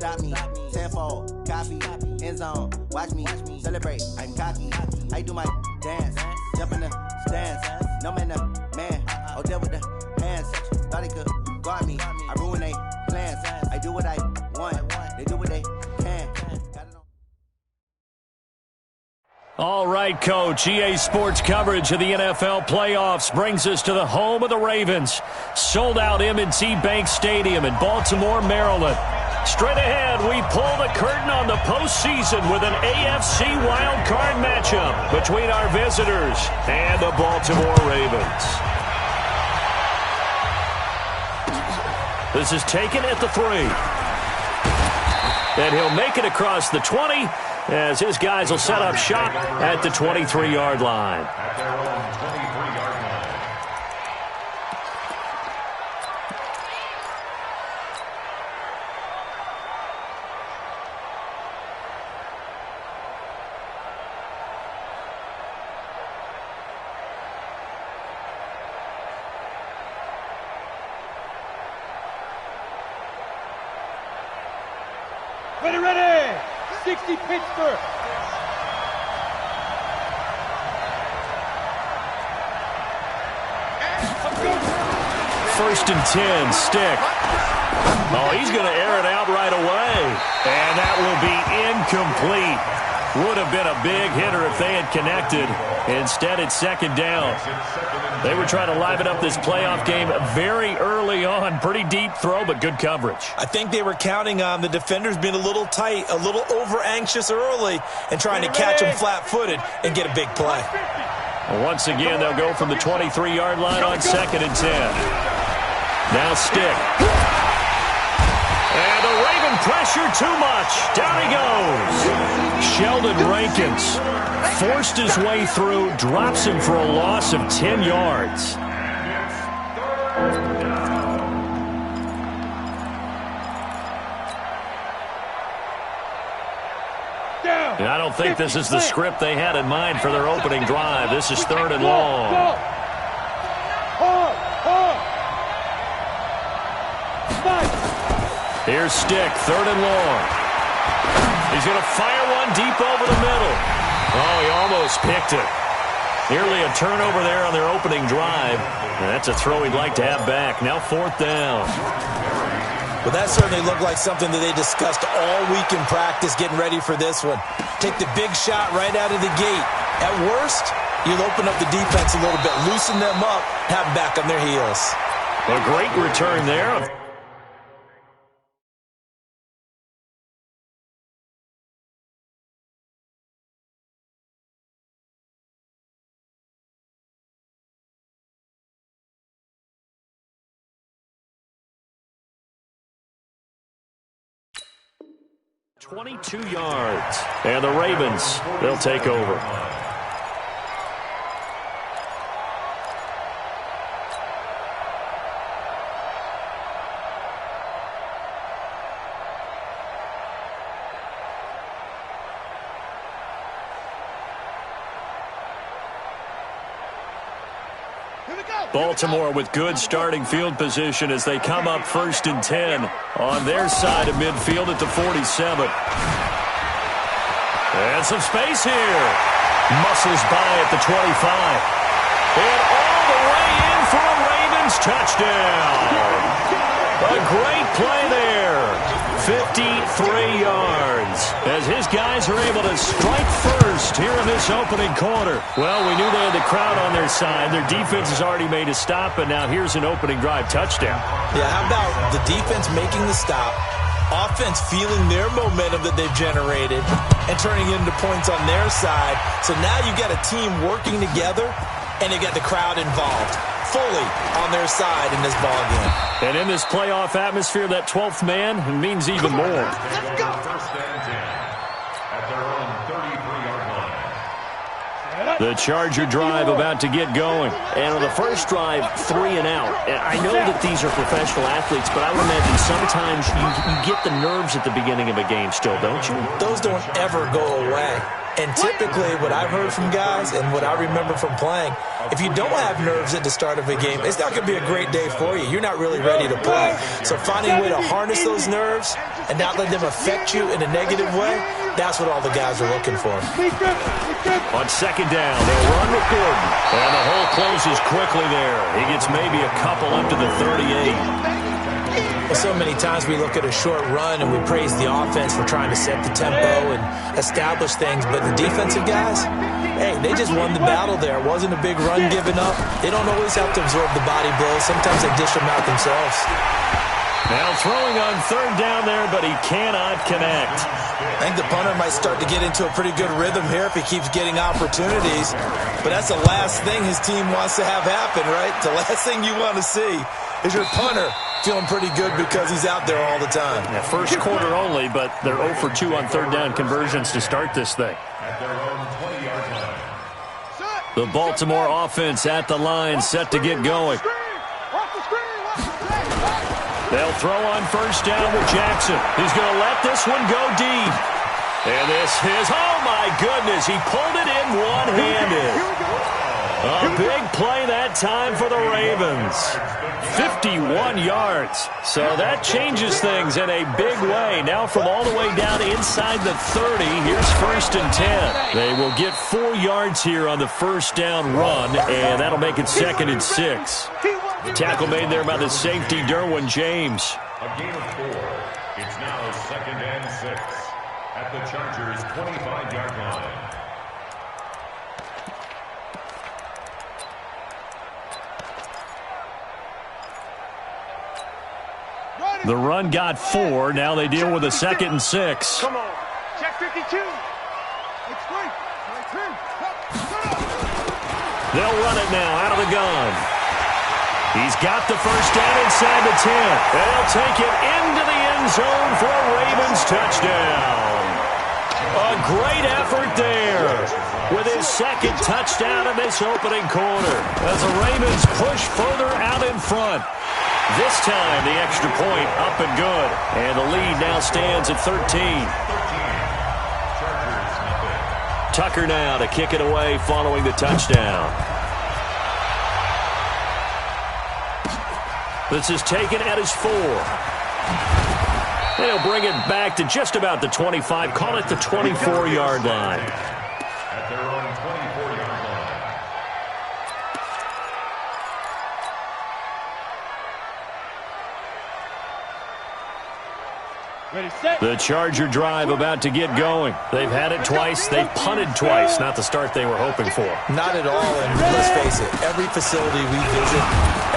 stop me. Tenfold, copy, end zone. Watch me celebrate. I'm cocky. I do my dance. Jump in the stands. No man, man. Oh, there with the hands. Thought he could guard me. I ruin they plans. I do what I want. They do what they can. All right, Coach. EA Sports coverage of the NFL playoffs brings us to the home of the Ravens. Sold-out M&T Bank Stadium in Baltimore, Maryland. Straight ahead, we pull the curtain on the postseason with an AFC wildcard matchup between our visitors and the Baltimore Ravens. This is taken at the 3. And he'll make it across the 20 as his guys will set up shop at the 23-yard line. At their own 23-yard line. Ready! 60 Pittsburgh. First and 10, Stick. Oh, he's going to air it out right away. And that will be incomplete. Would have been a big hitter if they had connected. Instead, it's second down. They were trying to liven up this playoff game very early on. Pretty deep throw, but good coverage. I think they were counting on the defenders being a little tight, a little over-anxious early, and trying to catch them flat-footed and get a big play. Once again, they'll go from the 23-yard line on second and 10. Now Stick. And the Raven pressure too much. Down he goes. Sheldon Rankins forced his way through, drops him for a loss of 10 yards. And I don't think this is the script they had in mind for their opening drive. This is third and long. Here's Stick, third and long. He's going to fire one deep over the middle. Oh, he almost picked it. Nearly a turnover there on their opening drive. And that's a throw he'd like to have back. Now fourth down. Well, that certainly looked like something that they discussed all week in practice getting ready for this one. Take the big shot right out of the gate. At worst, you'll open up the defense a little bit, loosen them up, have them back on their heels. A great return there. .22 yards. And the Ravens, they'll take over. Baltimore with good starting field position as they come up first and 10 on their side of midfield at the 47. And some space here. Muscles by at the 25. And all the way in for a Ravens touchdown. A great play there. 53 yards as his guys are able to strike first here in this opening quarter. Well, we knew they had the crowd on their side. Their defense has already made a stop, and now here's an opening drive touchdown. Yeah, how about the defense making the stop, offense feeling their momentum that they've generated, and turning it into points on their side. So now you've got a team working together, and you got the crowd involved fully on their side in this ballgame. And in this playoff atmosphere, that 12th man means even more. Let's go. First and 10 at their own 33-yard line. The Charger drive about to get going. And on the first drive, 3 and out. I know that these are professional athletes, but I would imagine sometimes you get the nerves at the beginning of a game still, don't you? Those don't ever go away. And typically what I've heard from guys and what I remember from playing, if you don't have nerves at the start of a game, it's not going to be a great day for you. You're not really ready to play. So finding a way to harness those nerves and not let them affect you in a negative way, that's what all the guys are looking for. On second down, they'll run with Gordon. And the hole closes quickly there. He gets maybe a couple up to the 38. Well, so many times we look at a short run and we praise the offense for trying to set the tempo and establish things, but the defensive guys, hey, they just won the battle there. It wasn't a big run given up. They don't always have to absorb the body blows. Sometimes they dish them out themselves. Now throwing on third down there, but he cannot connect. I think the punter might start to get into a pretty good rhythm here if he keeps getting opportunities, but that's the last thing his team wants to have happen, right? The last thing you want to see is your punter feeling pretty good because he's out there all the time. Yeah, first quarter only, but they're 0 for 2 on third down conversions to start this thing. At their own 20-yard line. The Baltimore offense at the line, set to get going. They'll throw on first down with Jackson. He's going to let this one go deep. And this is, oh my goodness, he pulled it in one-handed. A big play that time for the Ravens. 51 yards. So that changes things in a big way. Now from all the way down inside the 30, here's first and 10. They will get 4 yards here on the first down run, and that'll make it second and 6. Tackle made there by the safety, Derwin James. A gain of 4. It's now second and 6 at the Chargers' 25-yard line. The run got 4. Now they deal with a second and 6. Come on. Check 52. They'll run it now out of the gun. He's got the first down inside the 10. And they'll take it into the end zone for a Ravens touchdown. A great effort there with his second touchdown in this opening quarter as the Ravens push further out in front. This time, the extra point up and good. And the lead now stands at 13. Tucker now to kick it away following the touchdown. This is taken at his 4. And he'll bring it back to just about the 25. Call it the 24-yard line. At their own 24-yard line. Ready, set. The Charger drive about to get going. They've had it twice. They've punted twice. Not the start they were hoping for. Not at all, and let's face it, every facility we visit,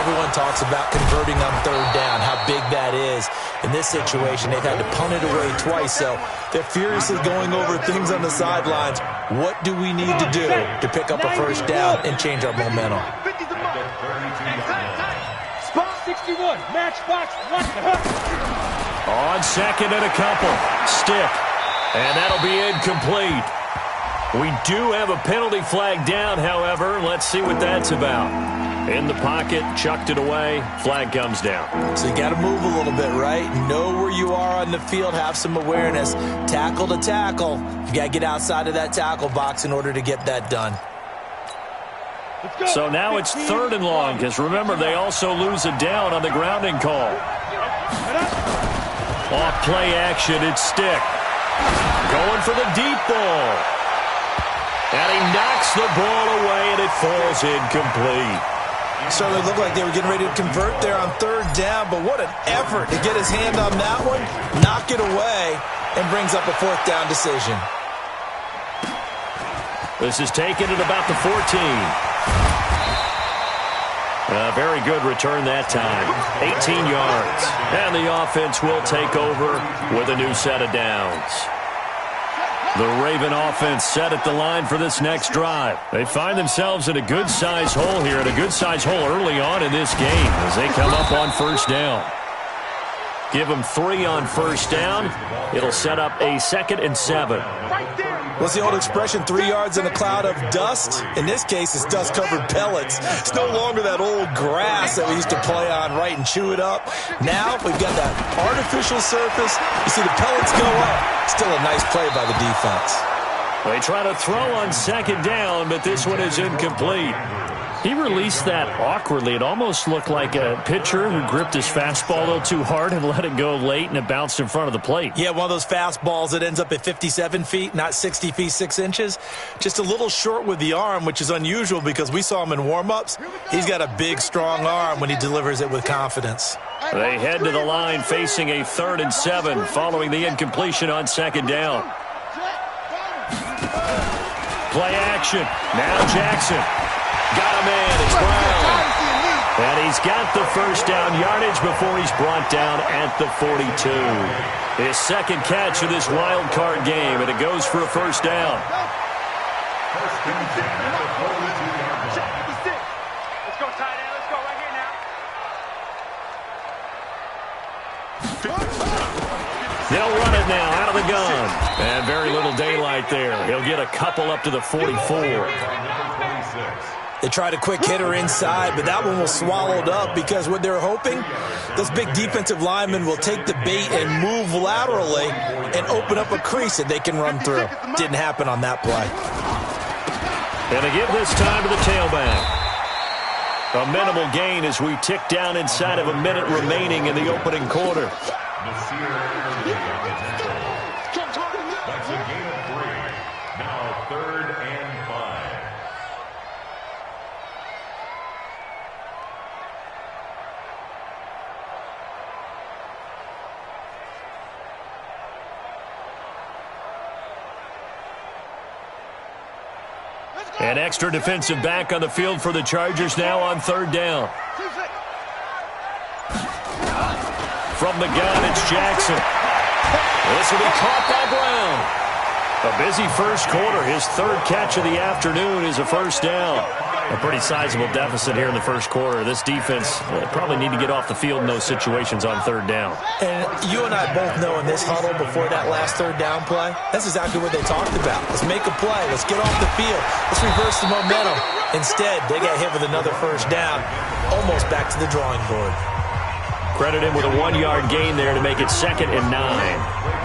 everyone talks about converting on third down, how big that is. In this situation, they've had to punt it away twice, so they're furiously going over things on the sidelines. What do we need to do to pick up a first down and change our momentum? Spot 61. Matchbox 1. On second and a couple. Stick. And that'll be incomplete. We do have a penalty flag down, however. Let's see what that's about. In the pocket, chucked it away. Flag comes down. So you got to move a little bit, right? Know where you are on the field. Have some awareness. Tackle to tackle. You got to get outside of that tackle box in order to get that done. So now it's third and long, because remember, they also lose a down on the grounding call. Off play action, it's Stick. Going for the deep ball. And he knocks the ball away, and it falls incomplete. Certainly looked like they were getting ready to convert there on third down, but what an effort to get his hand on that one, knock it away, and brings up a fourth down decision. This is taken at about the 14. A very good return that time. 18 yards. And the offense will take over with a new set of downs. The Raven offense set at the line for this next drive. They find themselves in a good-sized hole here, and a good-sized hole early on in this game as they come up on first down. Give them 3 on first down. It'll set up a second and 7. What's the old expression, 3 yards in a cloud of dust? In this case, it's dust-covered pellets. It's no longer that old grass that we used to play on, right, and chew it up. Now we've got that artificial surface. You see the pellets go up. Still a nice play by the defense. They try to throw on second down, but this one is incomplete. He released that awkwardly. It almost looked like a pitcher who gripped his fastball a little too hard and let it go late, and it bounced in front of the plate. Yeah, one of those fastballs that ends up at 57 feet, not 60 feet, 6 inches. Just a little short with the arm, which is unusual because we saw him in warm-ups. He's got a big, strong arm when he delivers it with confidence. They head to the line facing a 3rd and 7 following the incompletion on second down. Play action. Now Jackson. Got a man. It's Brown. And he's got the first down yardage before he's brought down at the 42. His second catch of this wild card game, and it goes for a first down. First and 10 at the 42-yard line. Let's go, tight end. Let's go right here now. They'll run it now out of the gun. And very little daylight there. He'll get a couple up to the 44. They tried a quick hitter inside, but that one was swallowed up because what they're hoping, those big defensive linemen will take the bait and move laterally and open up a crease that they can run through. Didn't happen on that play. And they give this time to the tailback. A minimal gain as we tick down inside of a minute remaining in the opening quarter. That's a gain of 3. Now 3rd and 5. An extra defensive back on the field for the Chargers now on 3rd down. From the gun, it's Jackson. This will be caught by Brown. A busy first quarter. His 3rd catch of the afternoon is a first down. A pretty sizable deficit here in the first quarter. This defense probably need to get off the field in those situations on 3rd down. And you and I both know in this huddle before that last 3rd down play, that's exactly what they talked about. Let's make a play. Let's get off the field. Let's reverse the momentum. Instead, they got hit with another first down, almost back to the drawing board. Credit him with a 1-yard gain there to make it 2nd and 9.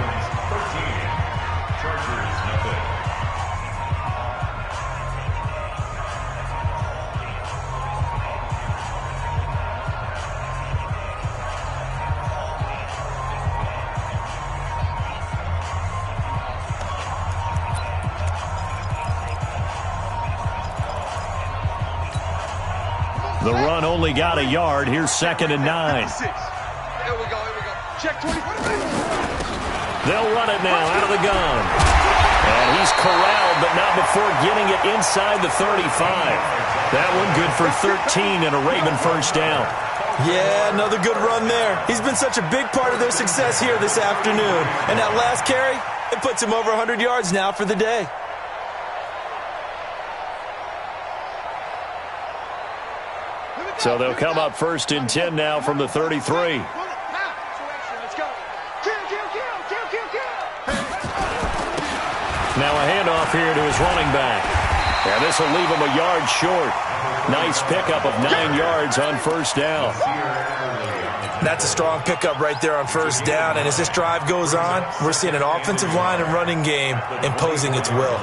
The run only got a yard. Here's 2nd and 9. Here we go. Check 20. They'll run it now out of the gun. And he's corralled, but not before getting it inside the 35. That one good for 13 and a Raven first down. Yeah, another good run there. He's been such a big part of their success here this afternoon. And that last carry, it puts him over 100 yards now for the day. So they'll come up 1st and 10 now from the 33. Now a handoff here to his running back. And this will leave him a yard short. Nice pickup of 9 yards on first down. That's a strong pickup right there on first down. And as this drive goes on, we're seeing an offensive line and running game imposing its will.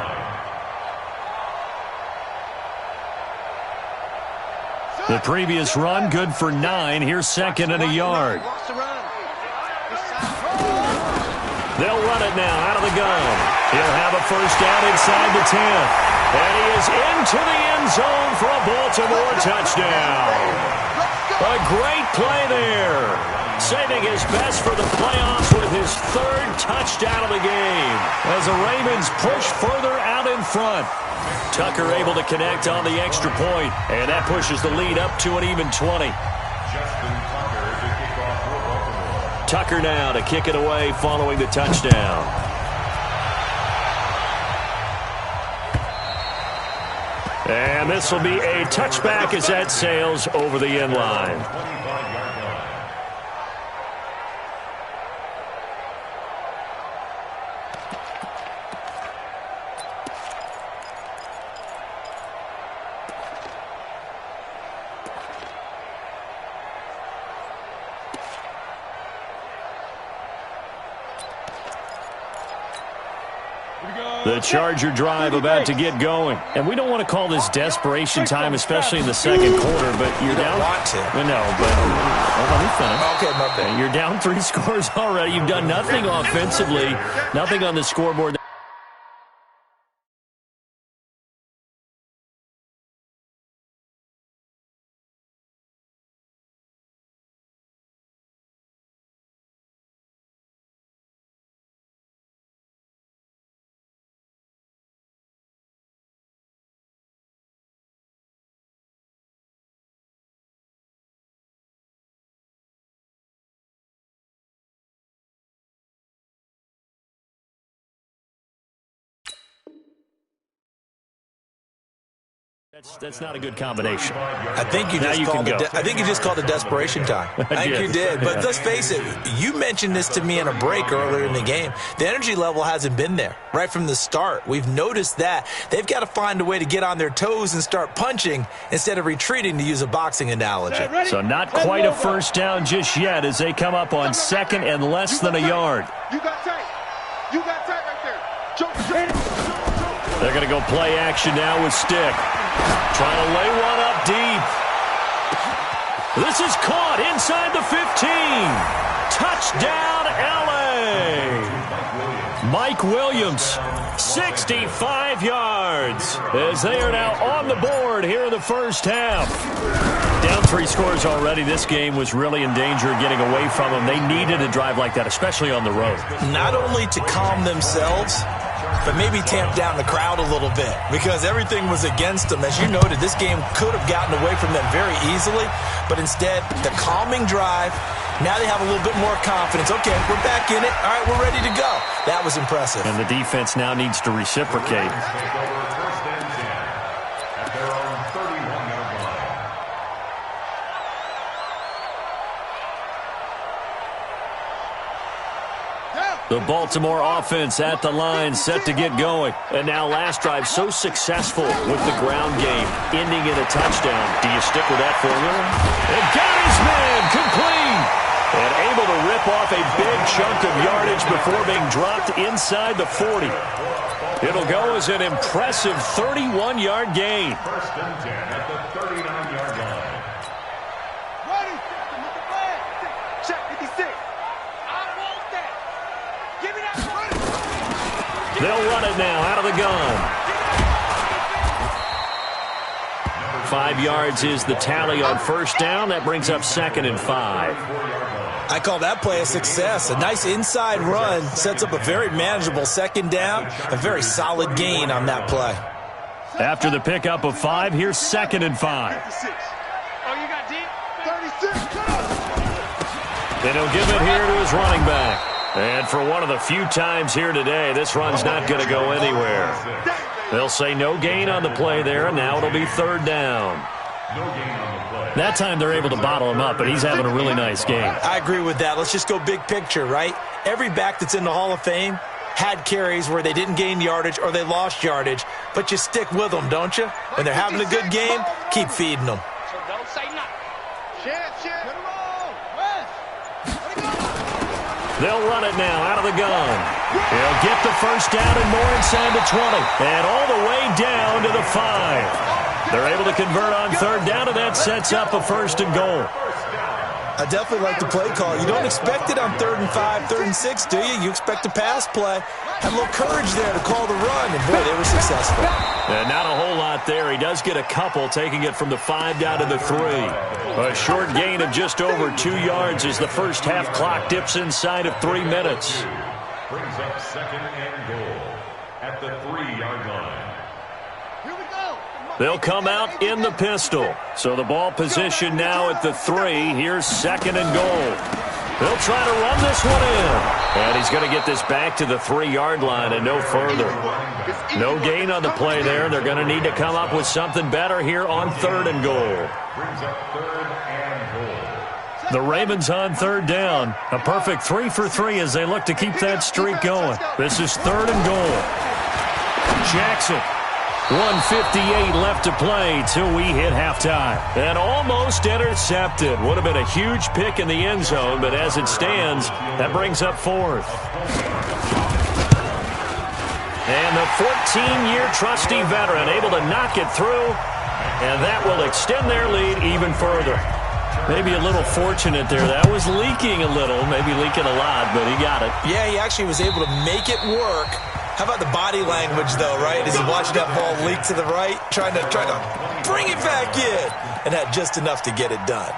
The previous run good for 9. Here's 2nd and a yard. They'll run it now out of the gun. He'll have a first down inside the 10. And he is into the end zone for a Baltimore touchdown. A great play there. Saving his best for the playoffs with his 3rd touchdown of the game. As the Ravens push further out in front. Tucker able to connect on the extra point. And that pushes the lead up to an even 20. Tucker now to kick it away following the touchdown. And this will be a touchback as that sails over the end line. The Charger drive about to get going. And we don't want to call this desperation time, especially in the second quarter, but you're down. Want to. No, but let me finish. Okay, my bad. You're down 3 scores already. You've done nothing offensively, nothing on the scoreboard. That's not a good combination. I think you just called it desperation time. I think you did. But let's face it, you mentioned this to me in a break earlier in the game. The energy level hasn't been there right from the start. We've noticed that. They've got to find a way to get on their toes and start punching instead of retreating, to use a boxing analogy. So not quite a first down just yet as they come up on second and less than a yard. You got tight. You got tight right there. They're going to go play action now with Stick. Trying to lay one up deep. This is caught inside the 15. Touchdown, L.A. Mike Williams, 65 yards, as they are now on the board here in the first half. Down 3 scores already. This game was really in danger of getting away from them. They needed a drive like that, especially on the road. Not only to calm themselves, but maybe tamp down the crowd a little bit, because everything was against them. As you noted, this game could have gotten away from them very easily, but instead, the calming drive, now they have a little bit more confidence. Okay, we're back in it. All right, we're ready to go. That was impressive. And the defense now needs to reciprocate. The Baltimore offense at the line, set to get going. And now last drive so successful with the ground game, ending in a touchdown. Do you stick with that formula? And got his man complete. And able to rip off a big chunk of yardage before being dropped inside the 40. It'll go as an impressive 31-yard gain. First and 10 at the 39-yard line. Ready. Check 56. I want that. Give me that. They'll run it now out of the gun. 5 yards is the tally on first down. That brings up 2nd and 5. I call that play a success. A nice inside run sets up a very manageable second down. A very solid gain on that play. After the pickup of 5, here's 2nd and 5. Oh, you got deep? 36. And he'll give it here to his running back. And for one of the few times here today, this run's not going to go anywhere. They'll say no gain on the play there, and now it'll be 3rd down. That time they're able to bottle him up, but he's having a really nice game. I agree with that. Let's just go big picture, right? Every back that's in the Hall of Fame had carries where they didn't gain yardage or they lost yardage, but you stick with them, don't you? When they're having a good game, keep feeding them. So don't say nothing. Chance. They'll run it now out of the gun. They'll get the first down and more inside the 20. And all the way down to the 5. They're able to convert on 3rd down, and that sets up a 1st and goal. I definitely like the play call. You don't expect it on 3rd and 5, 3rd and 6, do you? You expect a pass play. Had a little courage there to call the run, and boy, they were successful. And not a whole lot there. He does get a couple, taking it from the 5 down to the 3. A short gain of just over 2 yards as the first half clock dips inside of 3 minutes. Brings up 2nd and goal at the 3-yard line. They'll come out in the pistol. So the ball position now at the 3. Here's 2nd and goal. They'll try to run this one in. And he's going to get this back to the 3-yard line and no further. No gain on the play there. They're going to need to come up with something better here on 3rd and goal. Brings up 3rd and goal. The Ravens on 3rd down. A perfect 3 for 3 as they look to keep that streak going. This is 3rd and goal. Jackson. 1:58 left to play till we hit halftime. And almost intercepted. Would have been a huge pick in the end zone, but as it stands, that brings up 4th. And the 14-year trusty veteran able to knock it through, and that will extend their lead even further. Maybe a little fortunate there. That was leaking a little, maybe leaking a lot, but he got it. Yeah, he actually was able to make it work. How about the body language, though, right? As he watched that ball leak to the right, trying to bring it back in, and had just enough to get it done.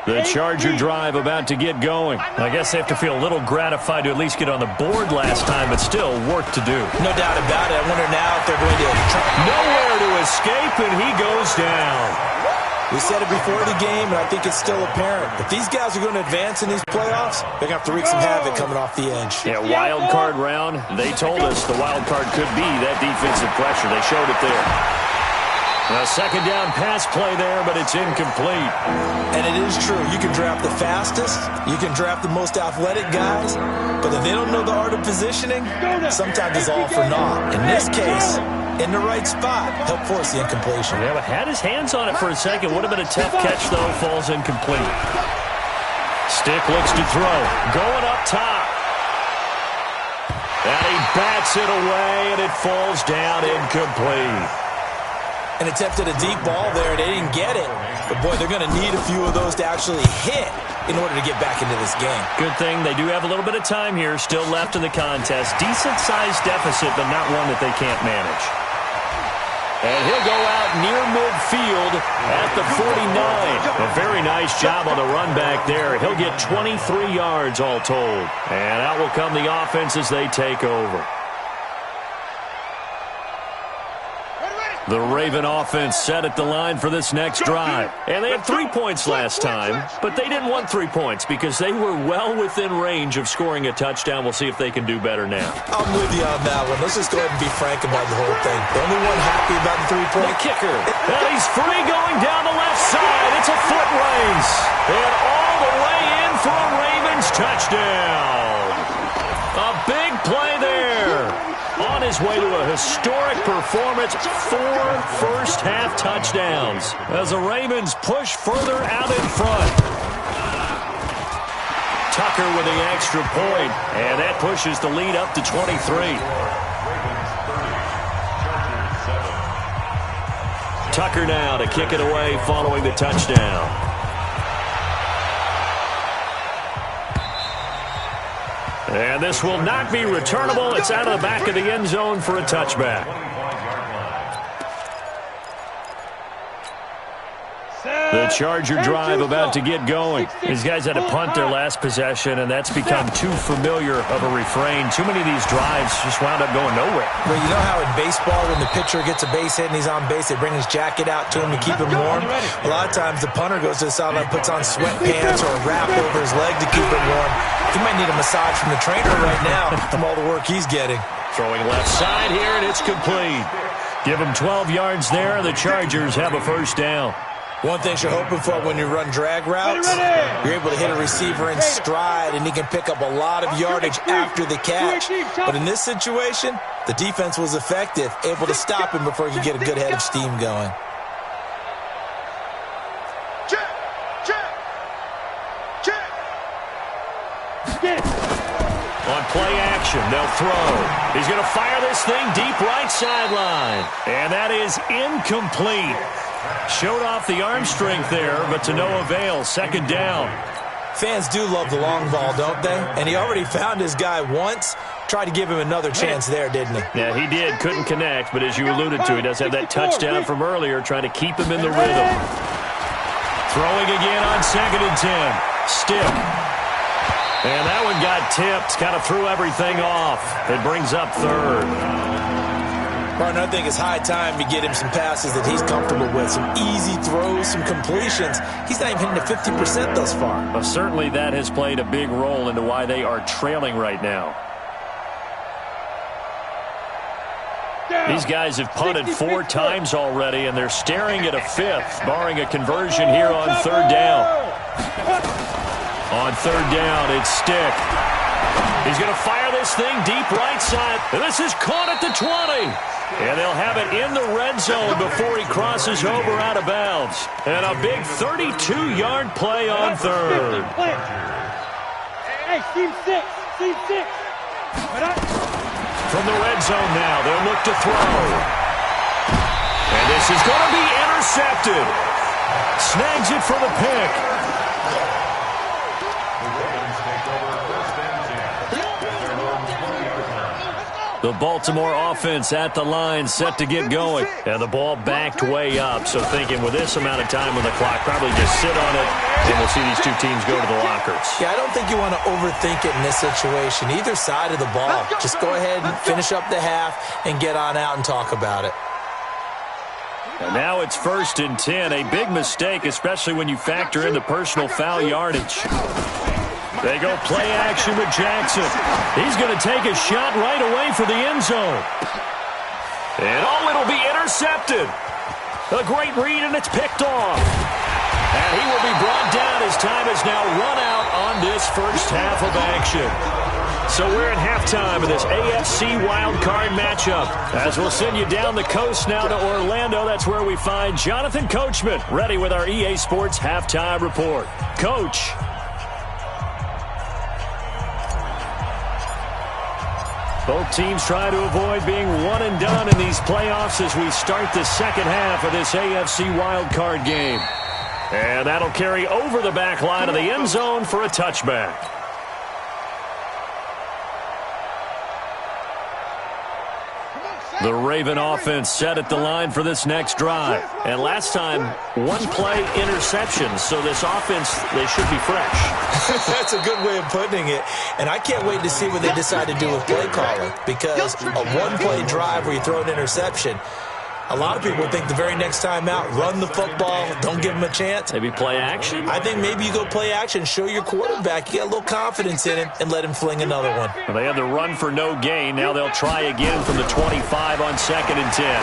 The Charger drive about to get going. I guess they have to feel a little gratified to at least get on the board last time, but still work to do. No doubt about it. I wonder now if they're going to try. Nowhere to escape, and he goes down. We said it before the game, and I think it's still apparent. If these guys are going to advance in these playoffs, they're going to have to wreak some havoc coming off the edge. Yeah, wild card round. They told us the wild card could be that defensive pressure. They showed it there. A second down pass play there, but it's incomplete. And it is true. You can draft the fastest. You can draft the most athletic guys. But if they don't know the art of positioning, sometimes it's all for naught. In this case, in the right spot, helped force the incompletion. Yeah, but had his hands on it for a second. Would have been a tough catch, though. Falls incomplete. Stick looks to throw. Going up top. And he bats it away, and it falls down incomplete. And attempted a deep ball there. They didn't get it. But, boy, they're going to need a few of those to actually hit in order to get back into this game. Good thing they do have a little bit of time here still left in the contest. Decent-sized deficit, but not one that they can't manage. And he'll go out near midfield at the 49. A very nice job on the run back there. He'll get 23 yards all told. And out will come the offense as they take over. The Raven offense set at the line for this next drive. And they had 3 points last time, but they didn't want 3 points because they were well within range of scoring a touchdown. We'll see if they can do better now. I'm with you on that one. Let's just go ahead and be frank about the whole thing. The only one happy about the 3-point. The kicker. And he's free going down the left side. It's a foot race. And all the way in for a Ravens touchdown. A big play there. On his way to a historic performance, 4 first-half touchdowns as the Ravens push further out in front. Tucker with the extra point, and that pushes the lead up to 23. Tucker now to kick it away following the touchdown. And this will not be returnable. It's out of the back of the end zone for a touchback. The Charger drive about to get going. These guys had to punt their last possession, and that's become too familiar of a refrain. Too many of these drives just wound up going nowhere. Well, you know how in baseball, when the pitcher gets a base hit and he's on base, they bring his jacket out to him to keep him warm? A lot of times the punter goes to the sideline, puts on sweatpants or a wrap over his leg to keep it warm. He might need a massage from the trainer right now from all the work he's getting. Throwing left side here, and it's complete. Give him 12 yards there. The Chargers have a first down. One thing you're hoping for when you run drag routes, you're able to hit a receiver in stride, and he can pick up a lot of yardage after the catch. But in this situation, the defense was effective, able to stop him before he could get a good head of steam going. On play action, they'll throw. He's going to fire this thing deep right sideline. And that is incomplete. Showed off the arm strength there, but to no avail. Second down. Fans do love the long ball, don't they? And he already found his guy once. Tried to give him another chance there, didn't he? Yeah, he did. Couldn't connect, but as you alluded to, he does have that touchdown from earlier, trying to keep him in the rhythm. Throwing again on 2nd and 10. Stick. And that one got tipped, kind of threw everything off. It brings up 3rd. Martin, I think it's high time to get him some passes that he's comfortable with. Some easy throws, some completions. He's not even hitting to 50% thus far. Well, certainly that has played a big role into why they are trailing right now. These guys have punted 4 times already, and they're staring at a 5th, barring a conversion here on 3rd down. On 3rd down, it's Stick. He's going to fire this thing deep right side. This is caught at the 20. And they'll have it in the red zone before he crosses over out of bounds. And a big 32-yard play on third. Hey, team 6. Team 6. From the red zone now, they'll look to throw. And this is going to be intercepted. Snags it for the pick. The Baltimore offense at the line, set to get going. And the ball backed way up. So thinking with this amount of time on the clock, probably just sit on it, and we'll see these two teams go to the lockers. Yeah, I don't think you want to overthink it in this situation. Either side of the ball. Just go ahead and finish up the half and get on out and talk about it. And now it's 1st and 10. A big mistake, especially when you factor in the personal foul yardage. They go play action with Jackson. He's going to take a shot right away for the end zone. And it'll be intercepted. A great read, and it's picked off. And he will be brought down as time has now run out on this first half of action. So we're at halftime of this AFC wildcard matchup. As we'll send you down the coast now to Orlando, that's where we find Jonathan Coachman, ready with our EA Sports halftime report. Coach. Both teams try to avoid being one and done in these playoffs as we start the second half of this AFC wildcard game. And that'll carry over the back line of the end zone for a touchback. The Raven offense set at the line for this next drive. And last time, one-play interception. So this offense, they should be fresh. That's a good way of putting it. And I can't wait to see what they decide to do with play calling. Because a one-play drive where you throw an interception, a lot of people think the very next time out, run the football, don't give them a chance. Maybe play action? I think maybe you go play action, show your quarterback, you get a little confidence in him, and let him fling another one. Well, they had the run for no gain. Now they'll try again from the 25 on 2nd and 10.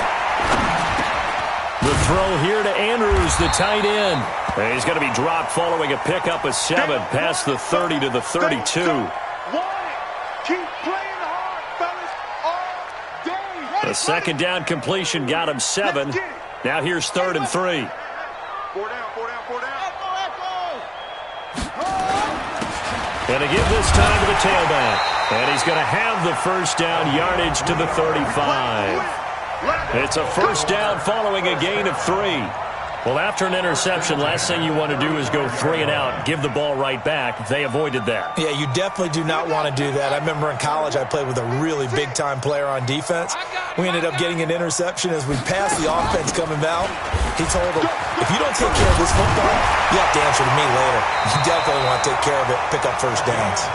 The throw here to Andrews, the tight end. And he's going to be dropped following a pickup of 7 past the 30 to the 32. Keep playing hard, fellas, all day. The second down completion got him 7. Now here's 3rd and 3. 4 down, 4 down, 4 down. And to give this time to the tailback. And he's going to have the first down, yardage to the 35. It's a first down following a gain of 3. Well, after an interception, last thing you want to do is go 3 and out, give the ball right back. They avoided that. Yeah, you definitely do not want to do that. I remember in college I played with a really big-time player on defense. We ended up getting an interception as we passed the offense coming out. He told him, if you don't take care of this football, you have to answer to me later. You definitely want to take care of it, pick up first downs.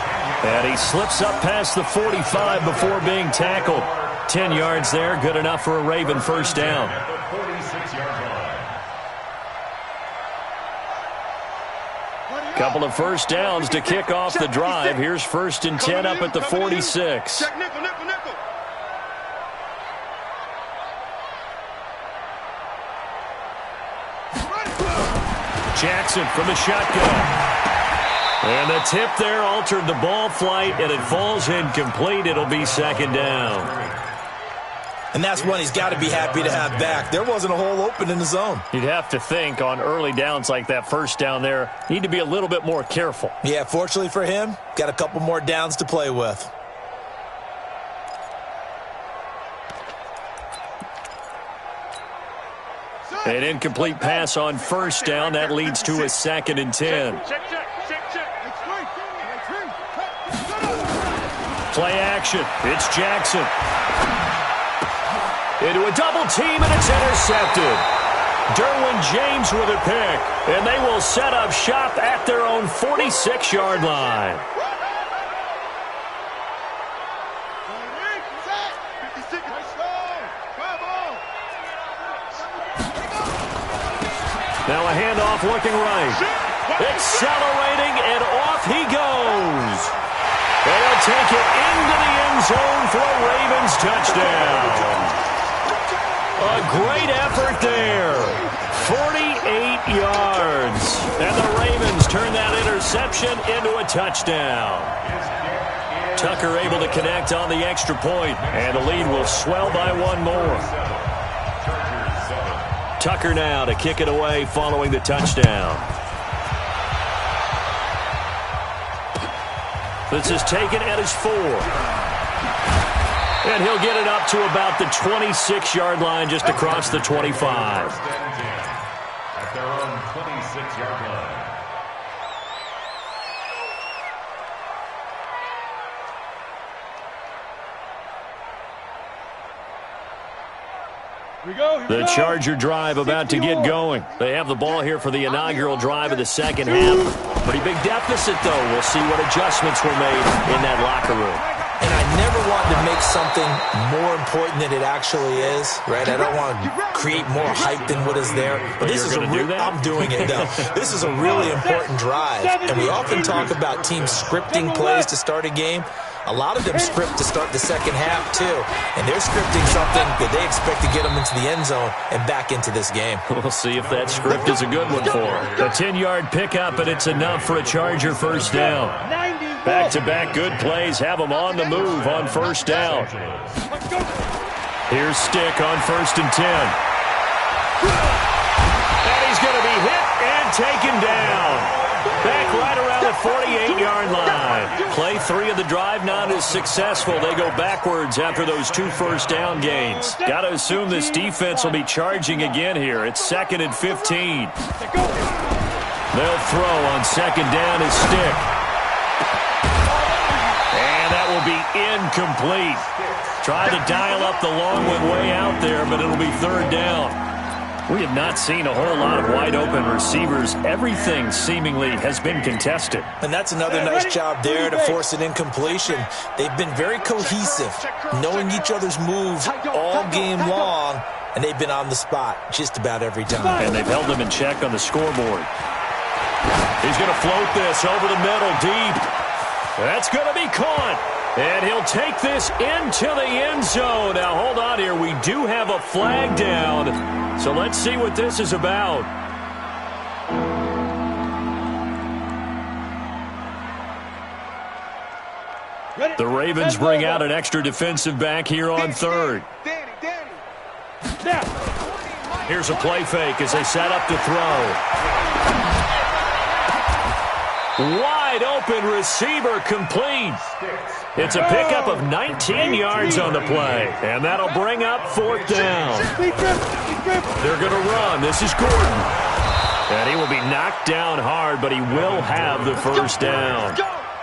And he slips up past the 45 before being tackled. 10 yards there, good enough for a Raven first down. Couple of first downs to kick off the drive. Here's 1st and 10 up at the 46. Jackson from the shotgun. And the tip there altered the ball flight, and it falls incomplete. It'll be 2nd down. And that's one he's got to be happy to have back. There wasn't a hole open in the zone. You'd have to think on early downs like that first down there, need to be a little bit more careful. Yeah, fortunately for him, got a couple more downs to play with. An incomplete pass on first down. That leads to a 2nd and 10. Play action. It's Jackson. Into a double team, and it's intercepted. Derwin James with a pick, and they will set up shop at their own 46-yard line. Now a handoff looking right. Accelerating, and off he goes. And he'll take it into the end zone for a Ravens touchdown. A great effort there. 48 yards. And the Ravens turn that interception into a touchdown. Tucker able to connect on the extra point, and the lead will swell by one more. Tucker now to kick it away following the touchdown. This is taken at his 4. And he'll get it up to about the 26-yard line, just across the 25. At their own 26-yard line. The Charger drive about to get going. They have the ball here for the inaugural drive of the second half. Pretty big deficit, though. We'll see what adjustments were made in that locker room. And I never wanted to make something more important than it actually is, right? I don't want to create more hype than what is there. But this is I'm doing it, though. This is a really important drive. And we often talk about teams scripting plays to start a game. A lot of them script to start the second half, too. And they're scripting something that they expect to get them into the end zone and back into this game. We'll see if that script is a good one for them. A 10-yard pickup, and it's enough for a Charger first down. Back-to-back good plays have them on the move on first down. Here's Stick on 1st and 10. And he's going to be hit and taken down. Back right around the 48-yard line. Play 3 of the drive not as successful. They go backwards after those 2 first down gains. Got to assume this defense will be charging again here. It's 2nd and 15. They'll throw on 2nd down as Stick. And that will be incomplete. Tried to dial up the long one way out there, but it'll be 3rd down. We have not seen a whole lot of wide-open receivers. Everything seemingly has been contested. And that's another nice job there to force an incompletion. They've been very cohesive, knowing each other's moves all game long, and they've been on the spot just about every time. And they've held them in check on the scoreboard. He's going to float this over the middle deep. That's going to be caught. And he'll take this into the end zone. Now, hold on here. We do have a flag down. So let's see what this is about. The Ravens bring out an extra defensive back here on 3rd. Here's a play fake as they set up to throw. Wide open receiver complete. It's a pickup of 19 yards on the play, and that'll bring up 4th down. They're going to run. This is Gordon. And he will be knocked down hard, but he will have the first down.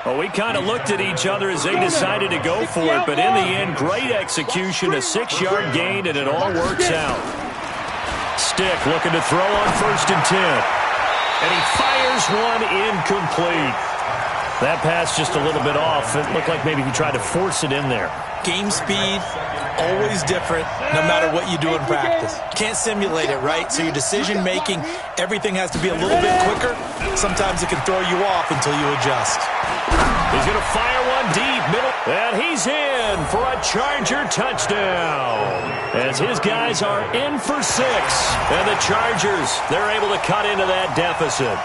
Well, we kind of looked at each other as they decided to go for it, but in the end, great execution, a 6-yard gain, and it all works out. Stick looking to throw on 1st and 10. And he fires one incomplete. That pass just a little bit off. It looked like maybe he tried to force it in there. Game speed, always different, no matter what you do in practice. Can't simulate it, right? So your decision-making, everything has to be a little bit quicker. Sometimes it can throw you off until you adjust. He's going to fire one deep, middle. And he's in for a Charger touchdown. As his guys are in for 6. And the Chargers, they're able to cut into that deficit.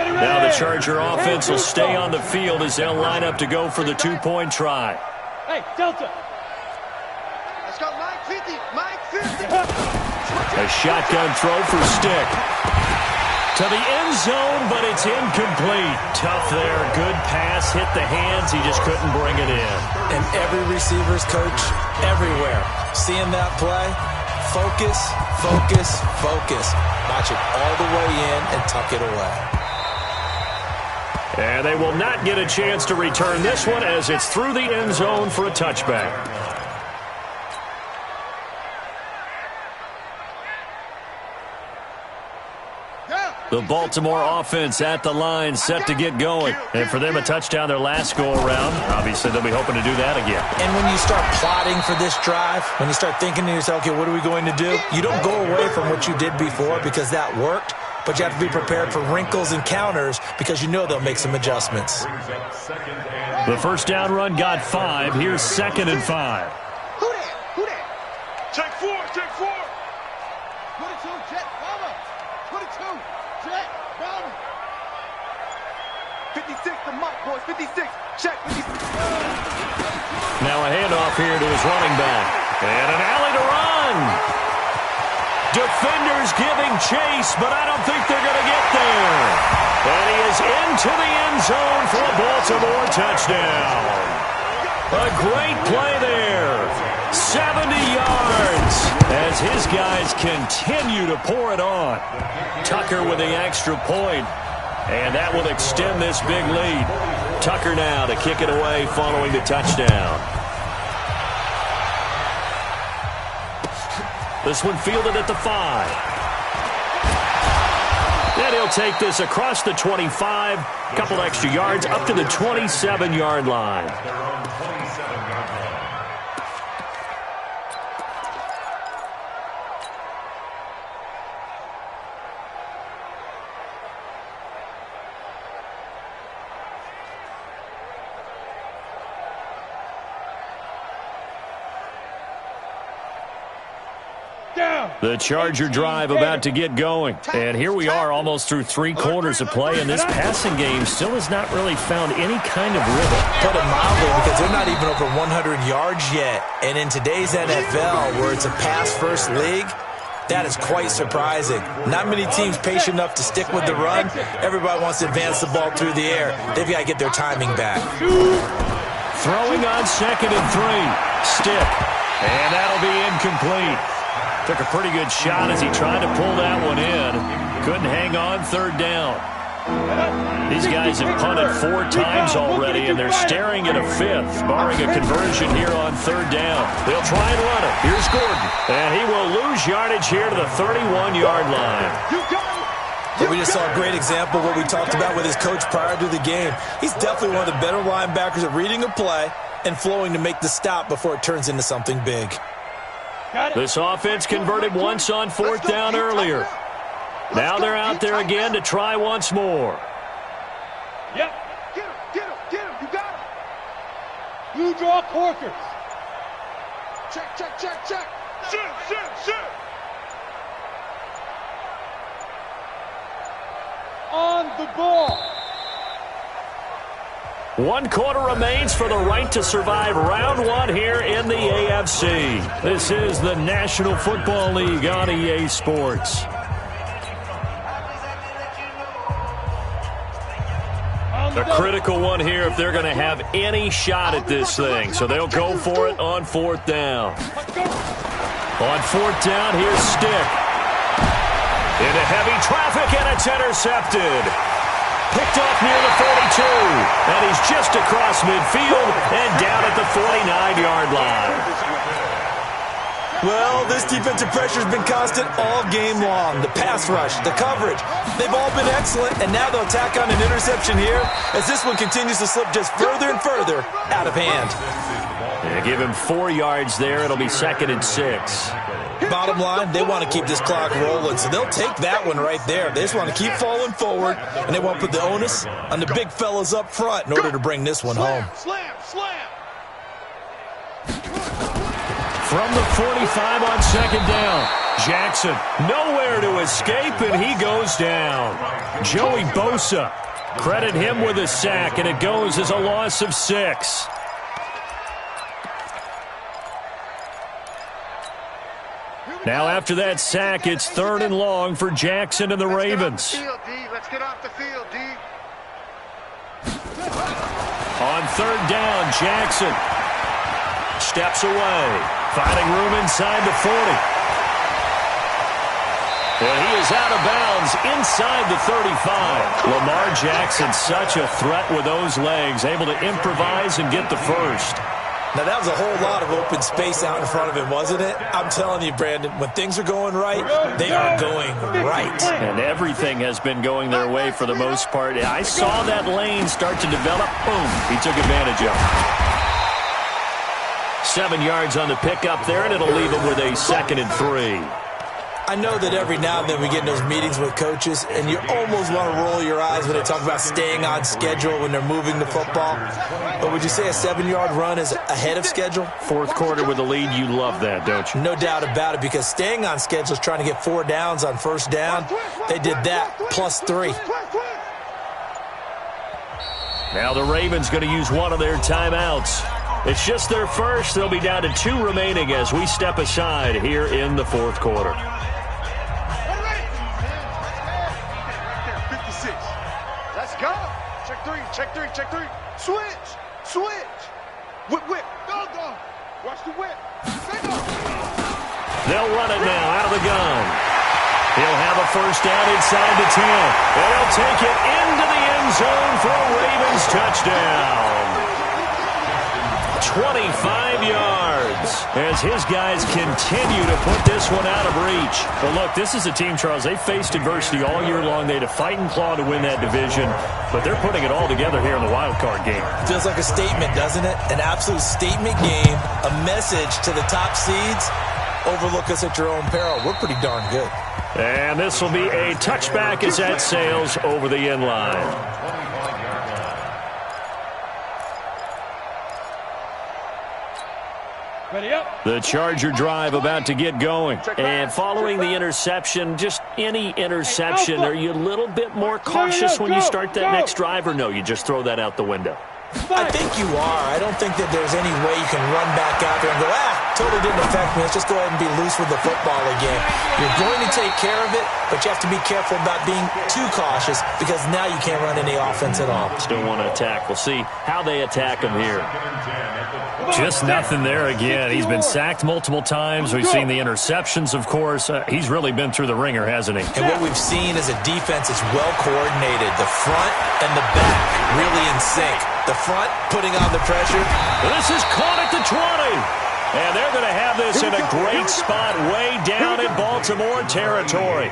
Now the Charger offense will stay on the field as they'll line up to go for the 2-point try. Hey, Delta. Let's go, Mike 50. Mike 50. A shotgun throw for Stick. To the end zone, but it's incomplete. Tough there. Good pass. Hit the hands. He just couldn't bring it in. And every receiver's coach everywhere. Seeing that play, focus, focus, focus. Watch it all the way in and tuck it away. And they will not get a chance to return this one as it's through the end zone for a touchback. The Baltimore offense at the line, set to get going. And for them, a touchdown their last go-around. Obviously, they'll be hoping to do that again. And when you start plotting for this drive, when you start thinking to yourself, okay, what are we going to do? You don't go away from what you did before because that worked. But you have to be prepared for wrinkles and counters because you know they'll make some adjustments. The first down run got 5. Here's 2nd and 5. Who that? Who that? Check 4, check 4. 22, check, 22. it's 56. Check, 56. Now a handoff here to his running back. And an alley to run. Defenders giving chase, but I don't think they're going to get there. And he is into the end zone for a Baltimore touchdown. A great play there. 70 yards as his guys continue to pour it on. Tucker with the extra point, and that will extend this big lead. Tucker now to kick it away following the touchdown. This one fielded at the 5. And he'll take this across the 25, a couple extra yards up to the 27-yard line. The Charger drive about to get going. And here we are almost through 3 quarters of play, and this passing game still has not really found any kind of rhythm. Put it mildly, because they're not even over 100 yards yet. And in today's NFL, where it's a pass-first league, that is quite surprising. Not many teams patient enough to stick with the run. Everybody wants to advance the ball through the air. They've got to get their timing back. Throwing on 2nd and 3. Stick. And that'll be incomplete. Took a pretty good shot as he tried to pull that one in. Couldn't hang on 3rd down. These guys have punted 4 times already, and they're staring at a 5th, barring a conversion here on 3rd down. They'll try and run it. Here's Gordon. And he will lose yardage here to the 31-yard line. But we just saw a great example of what we talked about with his coach prior to the game. He's definitely one of the better linebackers at reading a play and flowing to make the stop before it turns into something big. This offense converted once on 4th down earlier. Now they're out there again to try once more. Yep. Get him. You got him. You draw corkers. Check. Shoot. On the ball. 1 quarter remains for the right to survive round 1 here in the AFC. This is the National Football League on EA Sports. A critical one here if they're going to have any shot at this thing. So they'll go for it on 4th down. On 4th down, here's Stick. Into heavy traffic, and it's intercepted. Picked off near the 42, and he's just across midfield and down at the 49-yard line. Well, this defensive pressure has been constant all game long. The pass rush, the coverage, they've all been excellent, and now they'll tack on an interception here as this one continues to slip just further and further out of hand. Yeah, give him 4 yards there. It'll be 2nd and 6. Bottom line, they want to keep this clock rolling, so they'll take that one right there. They just want to keep falling forward, and they want to put the onus on the big fellas up front in order to bring this one home. Slam. From the 45 on 2nd down, Jackson nowhere to escape, and he goes down. Joey Bosa, credit him with a sack, and it goes as a loss of 6. Now after that sack, it's 3rd and long for Jackson and the Ravens. Let's get off the field, D. On 3rd down, Jackson steps away, finding room inside the 40. And he is out of bounds inside the 35. Lamar Jackson, such a threat with those legs, able to improvise and get the first. Now, that was a whole lot of open space out in front of him, wasn't it? I'm telling you, Brandon, when things are going right, they are going right. And everything has been going their way for the most part. I saw that lane start to develop. Boom, he took advantage of it. 7 yards on the pickup there, and it'll leave him with a 2nd and 3. I know that every now and then we get in those meetings with coaches, and you almost want to roll your eyes when they talk about staying on schedule when they're moving the football. But would you say a 7-yard run is ahead of schedule? 4th quarter with a lead, you love that, don't you? No doubt about it, because staying on schedule is trying to get 4 downs on 1st down. They did that plus 3. Now the Ravens going to use one of their timeouts. It's just their first. They'll be down to 2 remaining as we step aside here in the fourth quarter. 56. Let's go. Check three, check three, check three. Switch, switch. Whip, whip. Go, go. Watch the whip. They'll run it now out of the gun. He'll have a first down inside the 10. And he'll take it into the end zone for a Ravens touchdown. 25 yards as his guys continue to put this one out of reach. Well, look, this is a team, Charles, they faced adversity all year long. They had to fight and claw to win that division, but they're putting it all together here in the wild card game. Feels like a statement, doesn't it? An absolute statement game, a message to the top seeds. Overlook us at your own peril. We're pretty darn good. And this will be a touchback as that sails over the end line. Ready up. The Charger drive about to get going. And following the interception, just any interception, are you a little bit more cautious when you start that next drive, or no, you just throw that out the window? I think you are. I don't think that there's any way you can run back out there and go, totally didn't affect me. Let's just go ahead and be loose with the football again. You're going to take care of it, but you have to be careful about being too cautious because now you can't run any offense at all. Still want to attack. We'll see how they attack him here. Just nothing there again. He's been sacked multiple times. We've seen the interceptions, of course. He's really been through the ringer, hasn't he? And what we've seen is a defense that's well coordinated. The front and the back really in sync. The front putting on the pressure. This is caught at the 20. And they're going to have this in a great spot way down in Baltimore territory.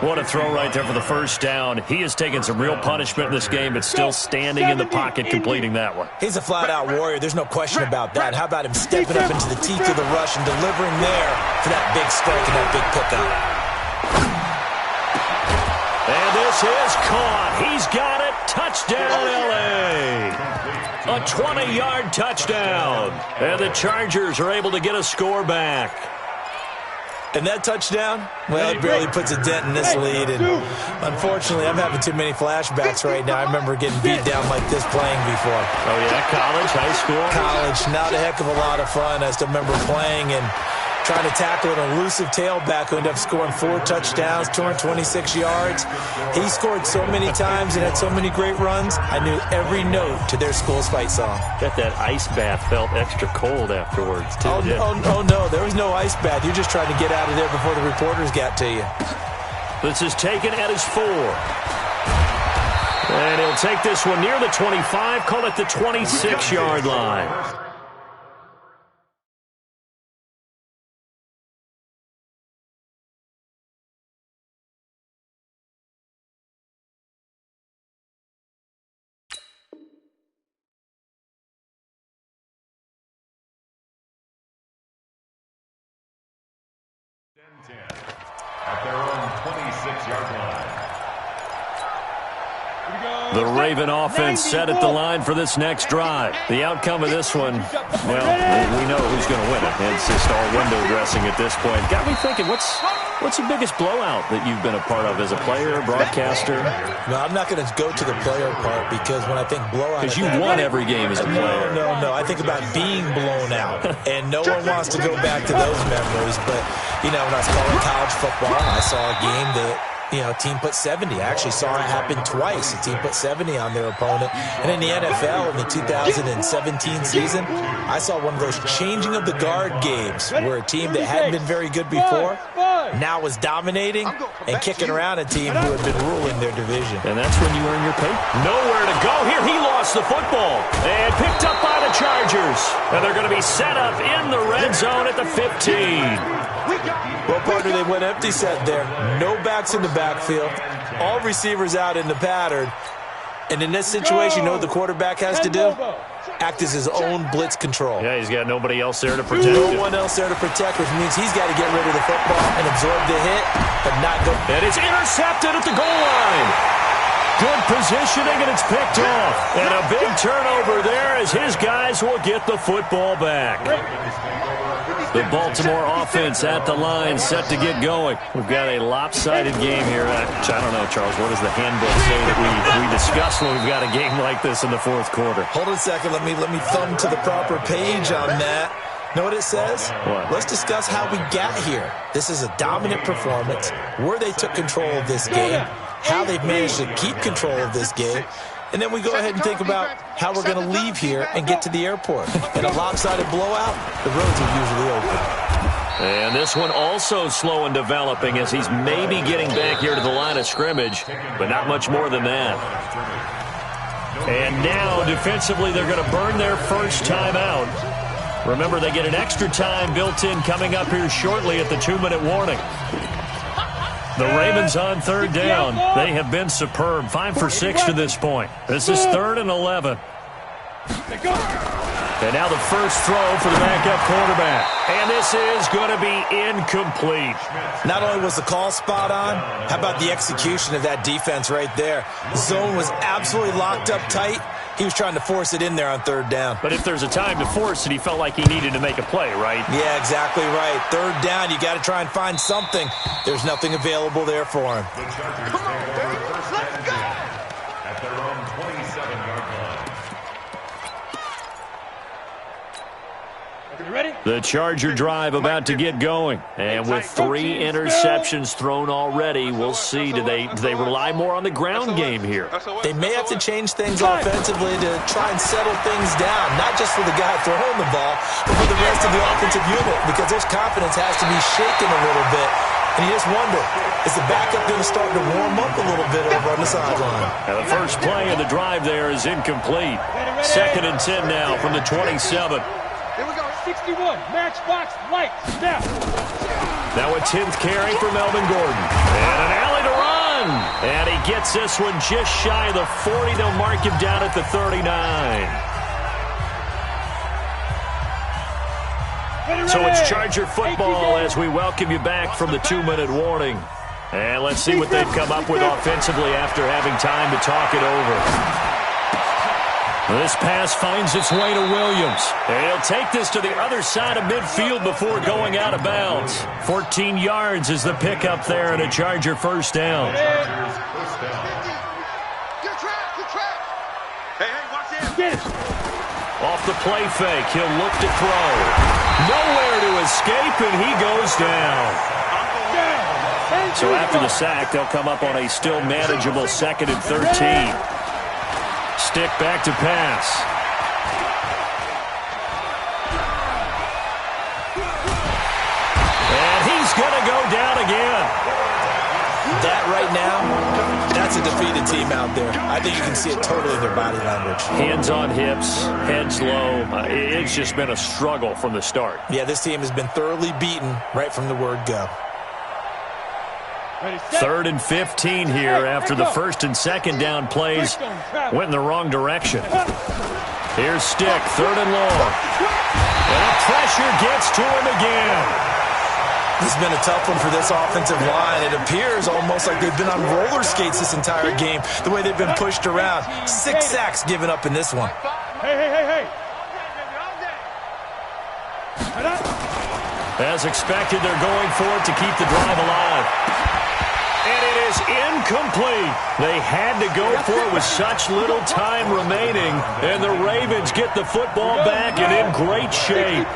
What a throw right there for the first down. He has taken some real punishment in this game, but still standing in the pocket completing that one. He's a flat-out warrior. There's no question about that. How about him stepping up into the teeth of the rush and delivering there for that big strike and that big pickup. And this is caught. He's got it. Touchdown, L.A. A 20-yard touchdown. And the Chargers are able to get a score back. And that touchdown, well, it barely puts a dent in this lead. And unfortunately, I'm having too many flashbacks right now. I remember getting beat down like this playing before. Oh, yeah? College, high school? College. Not a heck of a lot of fun. I still remember playing and trying to tackle an elusive tailback who ended up scoring 4 touchdowns, 226 yards. He scored so many times and had so many great runs, I knew every note to their school's fight song. Bet that ice bath felt extra cold afterwards, too. Oh, no, there was no ice bath. You just tried to get out of there before the reporters got to you. This is taken at his 4. And he'll take this one near the 25, call it the 26-yard line. At their own 26-yard line. The Raven offense set at the line for this next drive. The outcome of this one, well, we know who's going to win it. It's just all window dressing at this point. Got me thinking, what's the biggest blowout that you've been a part of as a player, broadcaster? No, I'm not going to go to the player part because when I think blowout... Because you won every game as a player. No. I think about being blown out. And no one wants to go back to those memories. But, when I was calling college football, I saw a game that... team put 70. I actually saw it happen twice. A team put 70 on their opponent. And in the NFL, in the 2017 season, I saw one of those changing of the guard games where a team that hadn't been very good before now was dominating and kicking around a team who had been ruling their division. And that's when you earn your pay. Nowhere to go here. He lost the football. And picked up by the Chargers. And they're going to be set up in the red zone at the 15. Well, partner, they went empty set there. No backs in the backfield. All receivers out in the pattern. And in this situation, you know what the quarterback has to do? Act as his own blitz control. Yeah, he's got nobody else there to protect him. No one else there to protect, which means he's got to get rid of the football and absorb the hit, but not go. And it's intercepted at the goal line. Good positioning, and it's picked off. And a big turnover there as his guys will get the football back. The Baltimore offense at the line, set to get going. We've got a lopsided game here. I don't know, Charles, what does the handbook say that we discuss when we've got a game like this in the fourth quarter? Hold on a second. Let me thumb to the proper page on that. Know what it says? What? Let's discuss how we got here. This is a dominant performance, where they took control of this game, how they've managed to keep control of this game, and then we go ahead and think about how we're going to leave here and get to the airport. In a lopsided blowout, the roads are usually open. And this one also slow in developing as he's maybe getting back here to the line of scrimmage, but not much more than that. And now, defensively, they're going to burn their first time out. Remember, they get an extra time built in coming up here shortly at the 2-minute warning. The Ravens on third down. They have been superb. 5 for 6 to this point. This is 3rd and 11. And now the first throw for the backup quarterback. And this is going to be incomplete. Not only was the call spot on, how about the execution of that defense right there? The zone was absolutely locked up tight. He was trying to force it in there on third down. But if there's a time to force it, he felt like he needed to make a play, right? Yeah, exactly right. Third down, you got to try and find something. There's nothing available there for him. The Chargers take over first and 10 at their own 27-yard line. Ready? The Charger drive about to get going. And with 3 interceptions thrown already, we'll see. Do they rely more on the ground game here? They may have to change things offensively to try and settle things down, not just for the guy throwing the ball, but for the rest of the offensive unit, because their confidence has to be shaken a little bit. And you just wonder, is the backup going to start to warm up a little bit over on the sideline? Now the first play of the drive there is incomplete. 2nd and 10 now from the 27. Here we go. 61. Matchbox light. Snap. Now a 10th carry for Melvin Gordon. And an alley to run. And he gets this one just shy of the 40. They'll mark him down at the 39. So it's Charger football as we welcome you back from the 2-minute warning. And let's see what they've come up with offensively after having time to talk it over. This pass finds its way to Williams. And he'll take this to the other side of midfield before going out of bounds. 14 yards is the pickup there and a Charger first down. Get track. Hey, watch it. Get it. Off the play fake, he'll look to throw. Nowhere to escape, and he goes down. So after the sack, they'll come up on a still manageable 2nd and 13. Stick back to pass. And he's going to go down again. That right now, that's a defeated team out there. I think you can see it totally in their body language. Hands on hips, heads low. It's just been a struggle from the start. Yeah, this team has been thoroughly beaten right from the word go. 3rd and 15 here after the 1st and 2nd down plays went in the wrong direction. Here's Stick, 3rd and long. And pressure gets to him again. This has been a tough one for this offensive line. It appears almost like they've been on roller skates this entire game, the way they've been pushed around. 6 sacks given up in this one. Hey. As expected, they're going for it to keep the drive alive. And it is incomplete. They had to go for it with such little time remaining. And the Ravens get the football back and in great shape.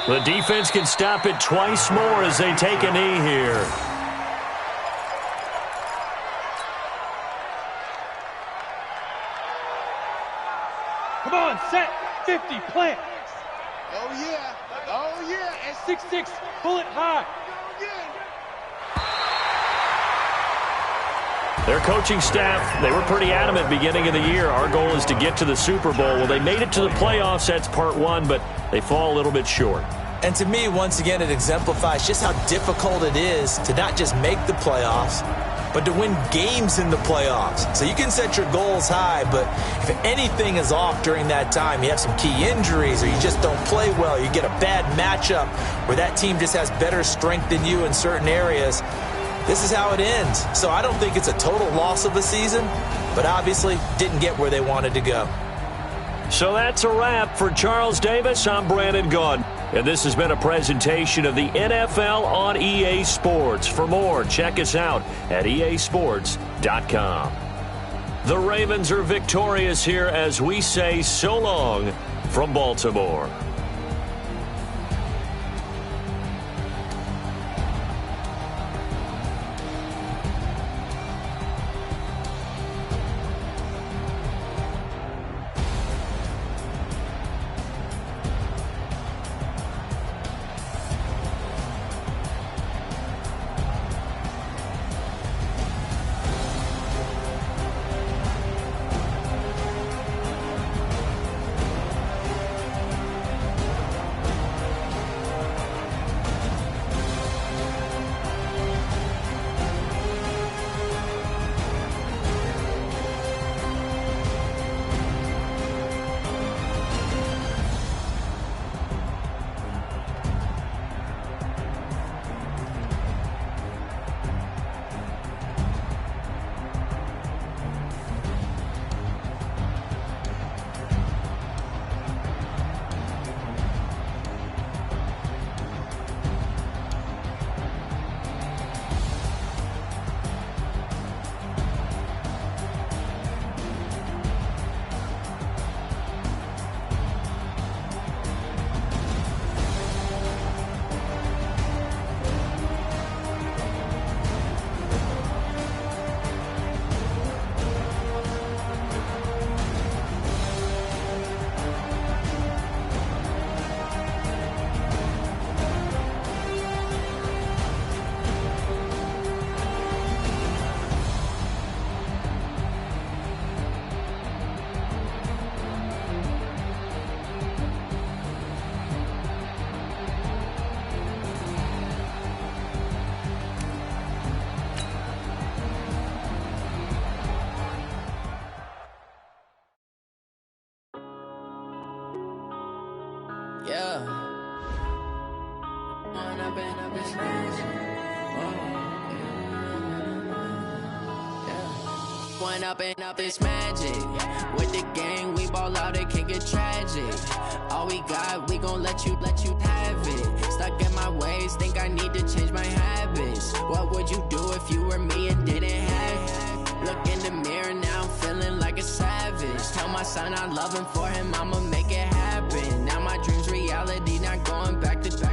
The defense can stop it twice more as they take a knee here. Come on, set. 50, plant. Oh, yeah. And 6-6, pull it high. Their coaching staff, they were pretty adamant beginning of the year. Our goal is to get to the Super Bowl. Well, they made it to the playoffs. That's part 1, but they fall a little bit short. And to me, once again, it exemplifies just how difficult it is to not just make the playoffs, but to win games in the playoffs. So you can set your goals high, but if anything is off during that time, you have some key injuries or you just don't play well, you get a bad matchup where that team just has better strength than you in certain areas, this is how it ends. So I don't think it's a total loss of a season, but obviously didn't get where they wanted to go. So that's a wrap for Charles Davis. I'm Brandon Gaudin, and this has been a presentation of the NFL on EA Sports. For more, check us out at easports.com. The Ravens are victorious here as we say so long from Baltimore. Up this magic with the gang, we ball out, it can get tragic. All we got, we gon' let you have it. Stuck in my ways, think I need to change my habits. What would you do if you were me and didn't have it? Look in the mirror now, I'm feeling like a savage. Tell my son I love him, for him I'ma make it happen. Now my dream's reality, not going back to.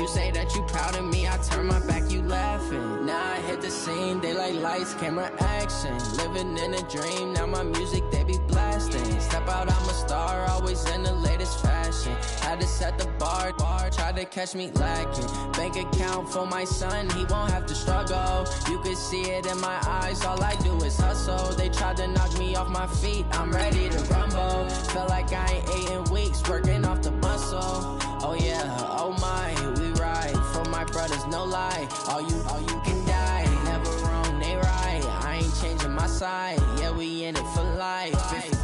You say that you proud of me, I turn my back, you laughing. Now I hit the scene, they like lights, camera, action. Living in a dream, now my music, they be blasting. Step out, I'm a star, always in the latest fashion. Had to set the bar, try to catch me lacking. Bank account for my son, he won't have to struggle. You can see it in my eyes, all I do is hustle. They tried to knock me off my feet, I'm ready to rumble. Felt like I ain't ate in weeks, working off the muscle. Oh yeah, oh my, we ride for my brothers, no lie. All you can die, never wrong, they right. I ain't changing my side, yeah, we in it for life.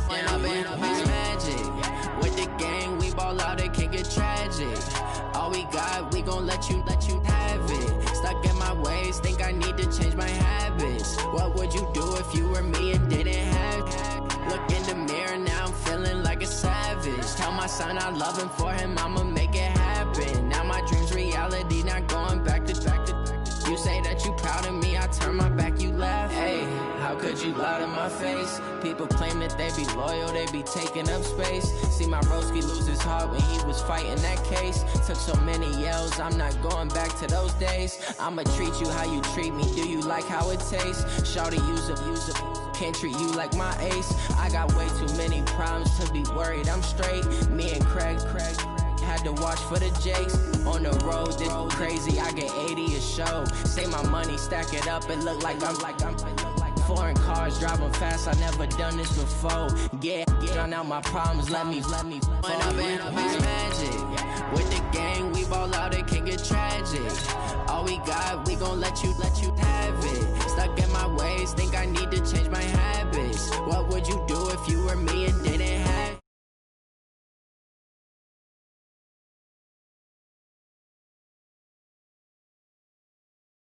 When I've been up this magic with the gang, we ball out, it can get tragic. All we got, we gon' let you have it. Stuck in my ways, think I need to change my habits. What would you do if you were me and didn't have it? Look in the mirror now, I'm feeling like a savage. Tell my son I love him, for him I'ma make it happen. Now my dream's reality, not going back to. You say that you proud of me, I turn my back, you laugh. Hey, how could you lie to my face? People claim that they be loyal, they be taking up space. See my broski lose his heart when he was fighting that case. Took so many yells, I'm not going back to those days. I'ma treat you how you treat me, do you like how it tastes? Shawty, use it, can't treat you like my ace. I got way too many problems to be worried, I'm straight. Me and Craig had to watch for the Jakes. On the road, this crazy, I get 80 a show. Say my money, stack it up, it look like I'm foreign cars, driving fast, I never done this before. Yeah, drown out my problems, let me When I've been up this magic with the gang, we ball out, it can get tragic. All we got, we gon' let you have it. Stuck in my ways, think I need to